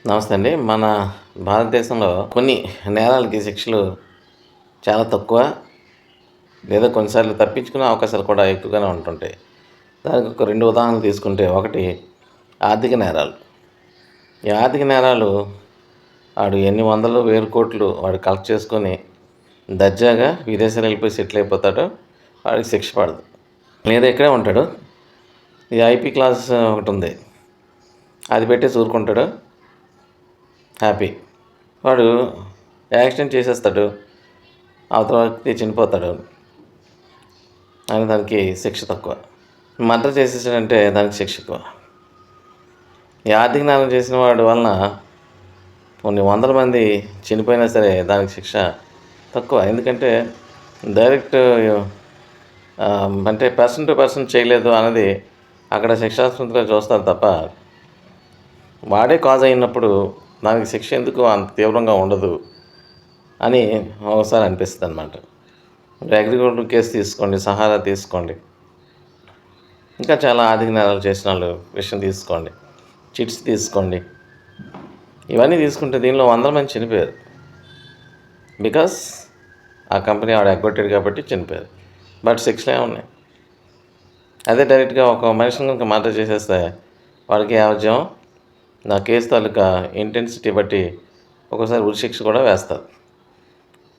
నమస్తే అండి. మన భారతదేశంలో కొన్ని నేరాలకి శిక్షలు చాలా తక్కువ, లేదా కొన్నిసార్లు తప్పించుకునే అవకాశాలు కూడా ఎక్కువగానే ఉంటుంటాయి. దానికి ఒక 2 ఉదాహరణలు తీసుకుంటే, ఒకటి ఆర్థిక నేరాలు. ఈ ఆర్థిక నేరాలు ఆడు ఎన్ని వందలు, వేల కోట్లు వాడు కలెక్ట్ చేసుకొని దర్జాగా విదేశాలు వెళ్ళిపోయి సెటిల్ అయిపోతాడు. వాడికి శిక్ష పడదు. లేదా ఇక్కడే ఉంటాడు. ఈ ఐపీ క్లాస్ ఒకటుంది. అది పెట్టేసి ఊరుకుంటాడు. హ్యాపీ. వాడు యాక్సిడెంట్ చేసేస్తాడు. అవతల వ్యక్తి చనిపోతాడు. అని దానికి శిక్ష తక్కువ. మర్డర్ చేసేసాడంటే దానికి శిక్ష ఎక్కువ. ఈ ఆర్థిక నేరం చేసిన వాడి వలన కొన్ని వందల మంది చనిపోయినా సరే దానికి శిక్ష తక్కువ. ఎందుకంటే డైరెక్ట్ అంటే పర్సన్ టు పర్సన్ చేయలేదు అన్నది అక్కడ శిక్షాస్మృతిగా చూస్తారు తప్ప, వాడే కాజ్ అయినప్పుడు దానికి శిక్ష ఎందుకు అంత తీవ్రంగా ఉండదు అని ఒకసారి అనిపిస్తుంది అన్నమాట. అగ్రికల్చర్ కేసు తీసుకోండి, సహారా తీసుకోండి, ఇంకా చాలా ఆర్థిక నేరాలు చేసిన వాళ్ళు విషయం తీసుకోండి, చిట్స్ తీసుకోండి. ఇవన్నీ తీసుకుంటే దీనిలో వందల మంది చనిపోయారు. బికాస్ ఆ కంపెనీ వాడు ఎగ్గొట్టాడు కాబట్టి చనిపోయారు. బట్ శిక్షలే ఉన్నాయి. అదే డైరెక్ట్గా ఒక మనిషిని కనుక మర్డర్ చేసేస్తే వాడికి యావజ్యం నా కేసు తాలూకా ఇంటెన్సిటీ బట్టి ఒక్కోసారి ఉరిశిక్ష కూడా వేస్తారు.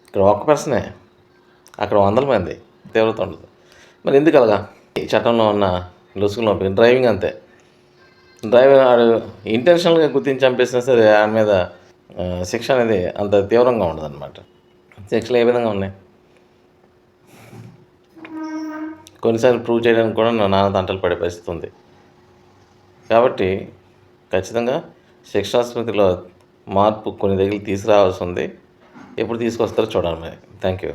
ఇక్కడ ఒక్క పర్సనే, అక్కడ వందల మంది, తీవ్రత ఉండదు. మరి ఎందుకు అలాగా? ఈ చట్టంలో ఉన్న లొసుగులు డ్రైవింగ్ అంతే. డ్రైవర్ ఆడు ఇంటెన్షనల్గా గుర్తించి చంపేసినా సరే ఆయన మీద శిక్ష అనేది అంత తీవ్రంగా ఉండదు అనమాట. శిక్షలు ఏ విధంగా ఉన్నాయి? కొన్నిసార్లు ప్రూవ్ చేయడానికి కూడా నానా తంటలు పడే పరిస్థితి ఉంది. కాబట్టి ఖచ్చితంగా శిక్షాస్మృతిలో మార్పు కొన్ని దగ్గర తీసుకురావాల్సి ఉంది. ఎప్పుడు తీసుకొస్తారో చూడాలి మరి. Thank you.